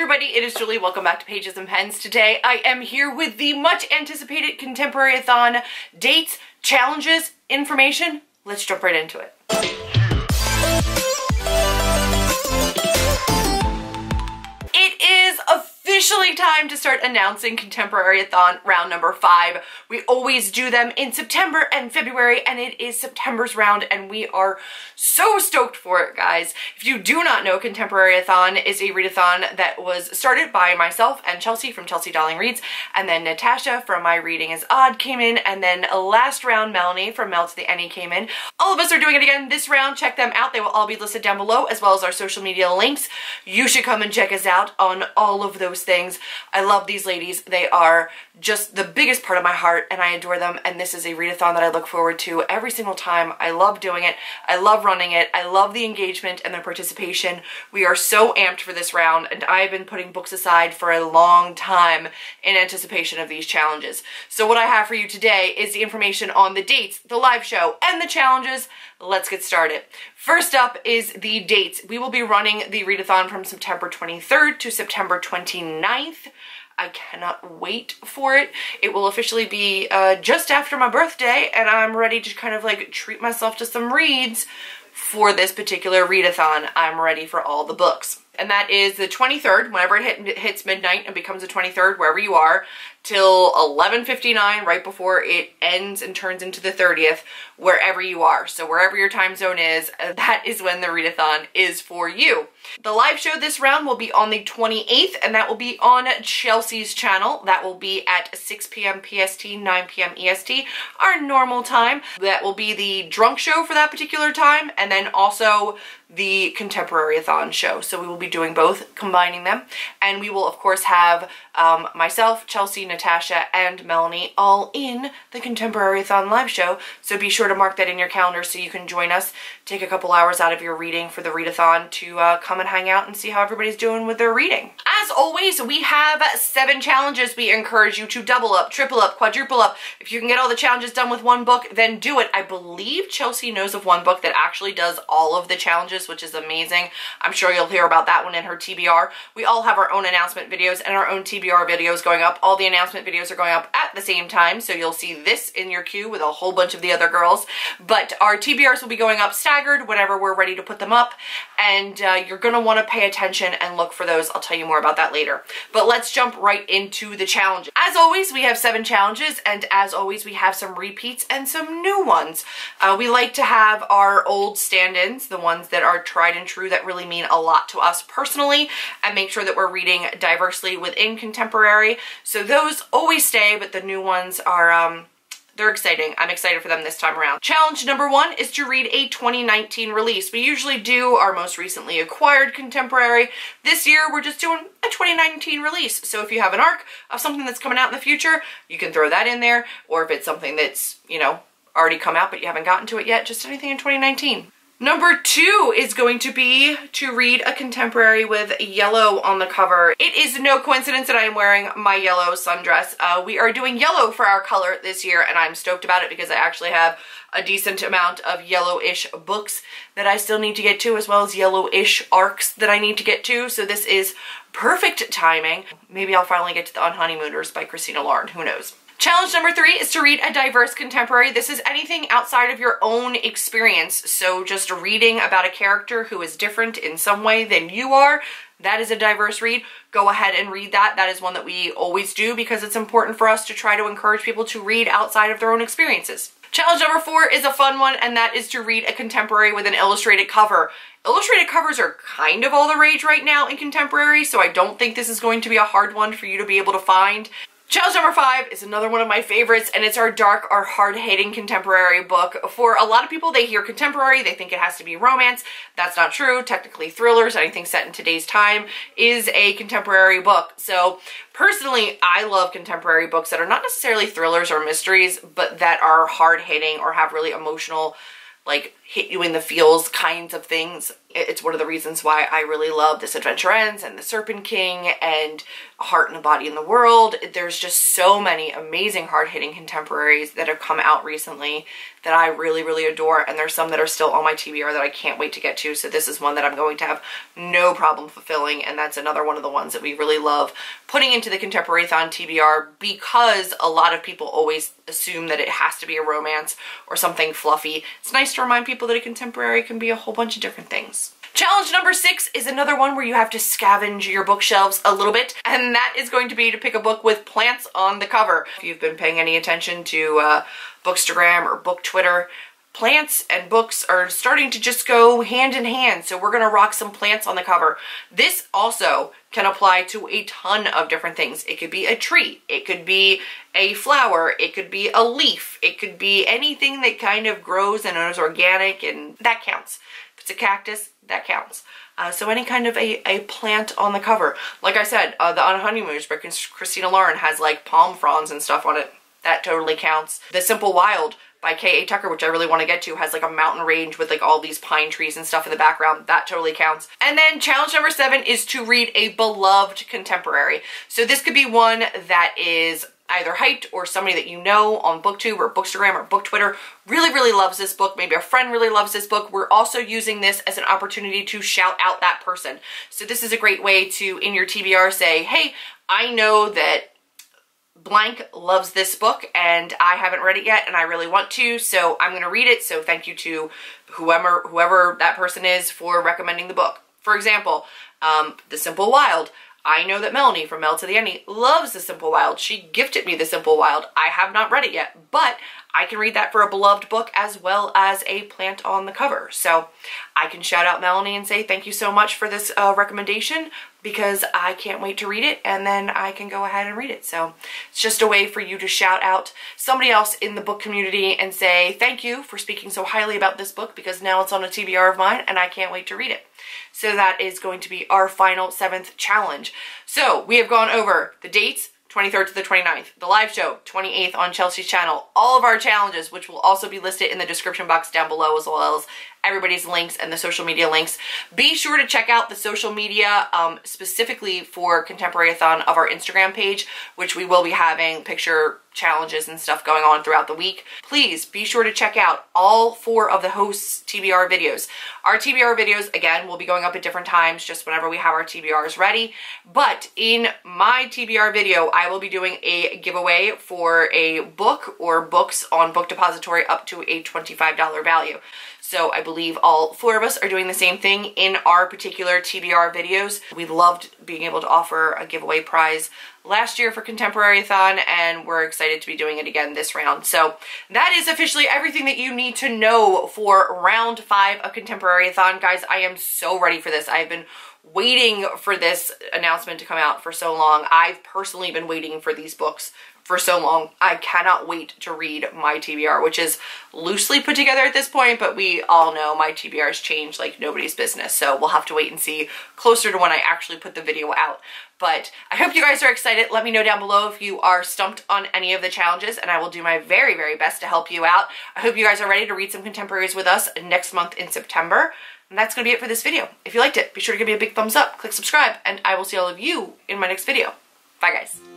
everybody, it is Julie. Welcome back to Pages and Pens. Today I am here with the much anticipated ContemporaryAthon dates, challenges, information. Let's jump right into it. It is officially time to start announcing ContemporaryAthon round number 5. We always do them in September and February, and it is September's round, and we are so stoked for it, guys. If you do not know, ContemporaryAthon is a readathon that was started by myself and Chelsea from Chelsea Darling Reads, and then Natasha from My Reading is Odd came in, and then last round Melanie from Mel to the Any came in. All of us are doing it again this round. Check them out. They will all be listed down below, as well as our social media links. You should come and check us out on all of those things. I love these ladies. They are just the biggest part of my heart, and I adore them, and this is a readathon that I look forward to every single time. I love doing it. I love running it. I love the engagement and the participation. We are so amped for this round, and I've been putting books aside for a long time in anticipation of these challenges. So what I have for you today is the information on the dates, the live show, and the challenges. Let's get started. First up is the dates. We will be running the readathon from September 23rd to September 29th. I cannot wait for it. It will officially be just after my birthday, and I'm ready to kind of like treat myself to some reads for this particular readathon. I'm ready for all the books. And that is the 23rd, whenever it hits midnight and becomes the 23rd, wherever you are, till 11:59, right before it ends and turns into the 30th, wherever you are. So wherever your time zone is, that is when the readathon is for you. The live show this round will be on the 28th, and that will be on Chelsea's channel. That will be at 6 p.m. PST, 9 p.m. EST, our normal time. That will be the drunk show for that particular time, and then also the ContemporaryAthon show. So we will be doing both, combining them. And we will, of course, have myself, Chelsea, Natasha, and Melanie all in the ContemporaryAthon live show. So be sure to mark that in your calendar so you can join us, take a couple hours out of your reading for the readathon to come and hang out and see how everybody's doing with their reading. As always, we have 7 challenges. We encourage you to double up, triple up, quadruple up. If you can get all the challenges done with one book, then do it. I believe Chelsea knows of one book that actually does all of the challenges, which is amazing. I'm sure you'll hear about that one in her TBR. We all have our own announcement videos and our own TBR videos going up. All the announcement videos are going up at the same time, so you'll see this in your queue with a whole bunch of the other girls. But our TBRs will be going up staggered whenever we're ready to put them up, and you're going to want to pay attention and look for those. I'll tell you more about that later. But let's jump right into the challenges. As always, we have 7 challenges, and as always, we have some repeats and some new ones. We like to have our old stand-ins, the ones that are tried and true that really mean a lot to us personally, and make sure that we're reading diversely within contemporary. So those always stay, but the new ones are they're exciting. I'm excited for them this time around. Challenge number 1 is to read a 2019 release. We usually do our most recently acquired contemporary. This year we're just doing a 2019 release. So if you have an arc of something that's coming out in the future, you can throw that in there. Or if it's something that's, you know, already come out but you haven't gotten to it yet, just anything in 2019. Number 2 is going to be to read a contemporary with yellow on the cover. It is no coincidence that I am wearing my yellow sundress. We are doing yellow for our color this year, and I'm stoked about it because I actually have a decent amount of yellowish books that I still need to get to, as well as yellowish arcs that I need to get to. So this is perfect timing. Maybe I'll finally get to the Unhoneymooners by Christina Lauren, who knows. Challenge number 3 is to read a diverse contemporary. This is anything outside of your own experience. So just reading about a character who is different in some way than you are. That is a diverse read. Go ahead and read that. That is one that we always do because it's important for us to try to encourage people to read outside of their own experiences. Challenge number 4 is a fun one, and that is to read a contemporary with an illustrated cover. Illustrated covers are kind of all the rage right now in contemporary, so I don't think this is going to be a hard one for you to be able to find. Challenge number 5 is another one of my favorites, and it's our dark or hard-hitting contemporary book. For a lot of people, they hear contemporary, they think it has to be romance. That's not true. Technically, thrillers, anything set in today's time, is a contemporary book. So personally, I love contemporary books that are not necessarily thrillers or mysteries, but that are hard-hitting or have really emotional, like, hit you in the feels kinds of things. It's one of the reasons why I really love This Adventure Ends and The Serpent King and A Heart and a Body in the World. There's just so many amazing hard-hitting contemporaries that have come out recently that I really, really adore, and there's some that are still on my TBR that I can't wait to get to, so this is one that I'm going to have no problem fulfilling, and that's another one of the ones that we really love putting into the ContemporaryAthon TBR, because a lot of people always assume that it has to be a romance or something fluffy. It's nice to remind people that a contemporary can be a whole bunch of different things. Challenge number 6 is another one where you have to scavenge your bookshelves a little bit, and that is going to be to pick a book with plants on the cover. If you've been paying any attention to Bookstagram or Book Twitter, plants and books are starting to just go hand in hand, so we're gonna rock some plants on the cover. This also can apply to a ton of different things. It could be a tree, it could be a flower, it could be a leaf, it could be anything that kind of grows and is organic, and that counts. If it's a cactus, that counts. So any kind of a plant on the cover. Like I said, the On Honeymooners by Christina Lauren has like palm fronds and stuff on it. That totally counts. The Simple Wild by K.A. Tucker, which I really want to get to, has like a mountain range with like all these pine trees and stuff in the background. That totally counts. And then challenge number 7 is to read a beloved contemporary. So this could be one that is either hyped or somebody that you know on BookTube or Bookstagram or Book Twitter really, really loves this book. Maybe a friend really loves this book. We're also using this as an opportunity to shout out that person. So this is a great way to, in your TBR, say, hey, I know that blank loves this book and I haven't read it yet and I really want to, so I'm going to read it. So thank you to whoever that person is for recommending the book. For example, The Simple Wild. I know that Melanie from Mel to the Ending loves The Simple Wild. She gifted me The Simple Wild. I have not read it yet, but I can read that for a beloved book as well as a plant on the cover. So I can shout out Melanie and say thank you so much for this recommendation, because I can't wait to read it, and then I can go ahead and read it. So it's just a way for you to shout out somebody else in the book community and say thank you for speaking so highly about this book, because now it's on a TBR of mine and I can't wait to read it. So that is going to be our final 7th challenge. So we have gone over the dates, 23rd to the 29th, the live show, 28th on Chelsea's channel, all of our challenges, which will also be listed in the description box down below, as well as everybody's links and the social media links. Be sure to check out the social media specifically for ContemporaryAthon of our Instagram page, which we will be having picture challenges and stuff going on throughout the week. Please be sure to check out all 4 of the hosts' TBR videos. Our TBR videos, again, will be going up at different times, just whenever we have our TBRs ready. But in my TBR video, I will be doing a giveaway for a book or books on Book Depository up to a $25 value. So I believe all 4 of us are doing the same thing in our particular TBR videos. We loved being able to offer a giveaway prize last year for ContemporaryAthon, and we're excited to be doing it again this round. So that is officially everything that you need to know for round 5 of ContemporaryAthon. Guys, I am so ready for this. I've been waiting for this announcement to come out for so long. I've personally been waiting for these books for so long. I cannot wait to read my TBR, which is loosely put together at this point, but we all know my TBRs change like nobody's business, so we'll have to wait and see closer to when I actually put the video out. But I hope you guys are excited. Let me know down below if you are stumped on any of the challenges, and I will do my very, very best to help you out. I hope you guys are ready to read some contemporaries with us next month in September. And that's going to be it for this video. If you liked it, be sure to give me a big thumbs up, click subscribe, and I will see all of you in my next video. Bye, guys.